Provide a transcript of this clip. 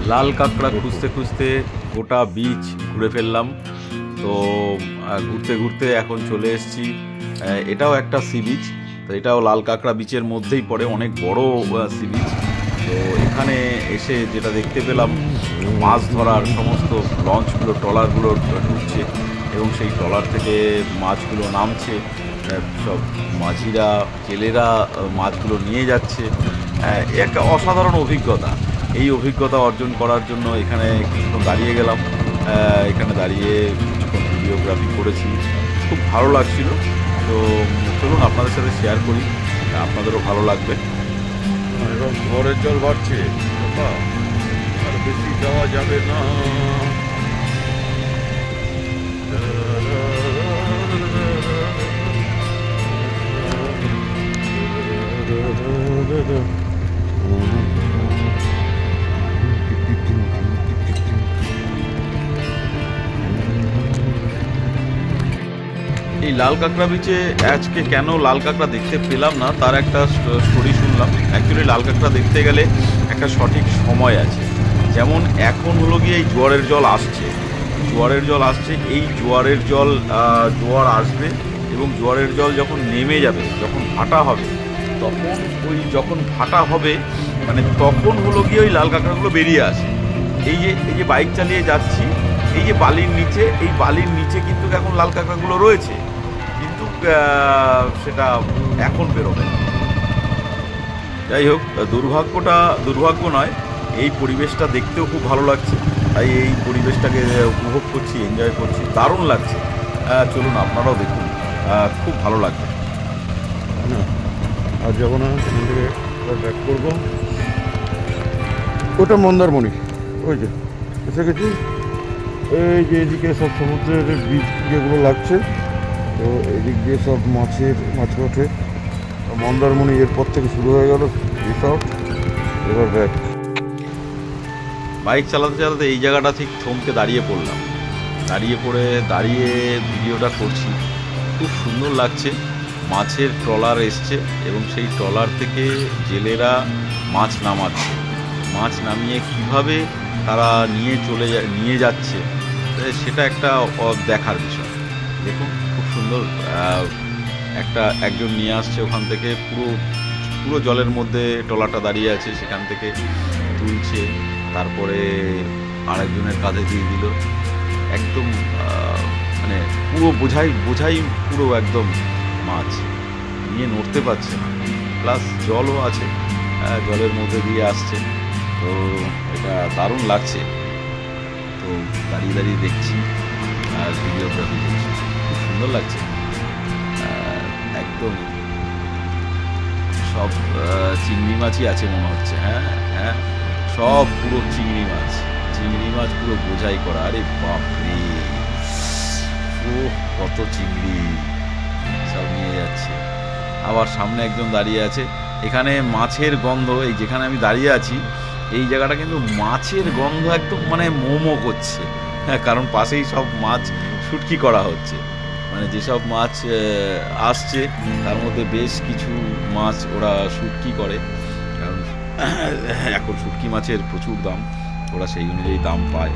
লাল কাঁকড়া খুঁজতে খুঁজতে গোটা বিচ ঘুরে ফেললাম। তো ঘুরতে ঘুরতে এখন চলে এসেছি, এটাও একটা সি বিচ। তো এটাও লাল কাঁকড়া বিচের মধ্যেই পড়ে, অনেক বড় সি বিচ। তো এখানে এসে যেটা দেখতে পেলাম, মাছ ধরার সমস্ত লঞ্চগুলো, ট্রলারগুলো ঢুকছে এবং সেই ট্রলার থেকে মাছগুলো নামছে। সব মাঝিরা, জেলেরা মাছগুলো নিয়ে যাচ্ছে। একটা অসাধারণ অভিজ্ঞতা। এই অভিজ্ঞতা অর্জন করার জন্য এখানে কিছুক্ষণ দাঁড়িয়ে গেলাম। এখানে দাঁড়িয়ে কিছুক্ষণ ভিডিওগ্রাফি করেছি, খুব ভালো লাগছিল। তো চলুন আপনাদের সাথে শেয়ার করি, আপনাদেরও ভালো লাগবে। এবার ঝড়ের জল বাড়ছে, আর বেশি যাওয়া যাবে না। এই লাল কাঁকড়া বিচে আজকে কেন লাল কাঁকড়া দেখতে পেলাম না, তার একটা স্টোরি শুনলাম। অ্যাকচুয়ালি লাল কাঁকড়া দেখতে গেলে একটা সঠিক সময় আছে। যেমন এখন হলো গিয়ে এই জোয়ারের জল আসছে, এই জোয়ার আসবে এবং জোয়ারের জল যখন নেমে যাবে, যখন ভাটা হবে, তখন যখন ভাটা হবে মানে তখন হলো গিয়ে ওই লাল কাঁকড়াগুলো বেরিয়ে আসে। এই যে বাইক চালিয়ে যাচ্ছি, এই যে বালির নিচে কিন্তু এখন লাল কাঁকড়াগুলো রয়েছে, কিন্তু সেটা এখন বেরোবে না। যাই হোক, দুর্ভাগ্য নয়, এই পরিবেশটা দেখতেও খুব ভালো লাগছে। তাই এই পরিবেশটাকে উপভোগ করছি, এনজয় করছি, দারুণ লাগছে। চলুন আপনারাও দেখুন, খুব ভালো লাগবে। আর যাবো না, এখান থেকে ব্যাক করবো। ওটা মন্দারমণি, ওই যে এসে গেছি। এই যে এদিকে সব সমুদ্রের বীজ যেগুলো লাগছে, তো এদিক দিয়ে সব মাছ ওঠে। মন্দারমণি এরপর থেকে শুরু হয়ে গেল রিসর্ট, এবার ব্যাক। বাইক চালাতে চালাতে এই জায়গাটা ঠিক থমকে দাঁড়িয়ে পড়লাম। দাঁড়িয়ে ভিডিওটা করছি, খুব সুন্দর লাগছে। মাছের ট্রলার এসছে এবং সেই ট্রলার থেকে জেলেরা মাছ নামাচ্ছে। মাছ নামিয়ে কিভাবে তারা নিয়ে যাচ্ছে, সেটা একটা দেখার বিষয়। দেখুন খুব সুন্দর, একজন নিয়ে আসছে ওখান থেকে, পুরো জলের মধ্যে ট্রলারটা দাঁড়িয়ে আছে, সেখান থেকে তুলছে, তারপরে আরেকজনের কাঁধে দিয়ে দিল। একদম মানে পুরো বোঝাই পুরো একদম মাছ নিয়ে নড়তে পারছে না, প্লাস জলও আছে, জলের মধ্যে দিয়ে আসছে। তো এটা দারুণ লাগছে। তো দাঁড়িয়ে দেখছি আর ভিডিওগ্রাফি করছি, খুব সুন্দর লাগছে। একদম সব চিংড়ি মাছই আছে মনে হচ্ছে। হ্যাঁ, সব পুরো চিংড়ি মাছ পুরো বোঝাই করা। আরে বাপরে, ও কত চিংড়ি সব নিয়ে যাচ্ছে। আবার সামনে একজন দাঁড়িয়ে আছে। এখানে মাছের গন্ধ, এই যেখানে আমি দাঁড়িয়ে আছি এই জায়গাটা কিন্তু মাছের গন্ধ একদম মানে মোমো করছে। হ্যাঁ, কারণ পাশেই সব মাছ শুটকি করা হচ্ছে। মানে যেসব মাছ আসছে তার মধ্যে বেশ কিছু মাছ ওরা শুটকি করে, কারণ এখন শুটকি মাছের প্রচুর দাম, ওরা সেই অনুযায়ী দাম পায়।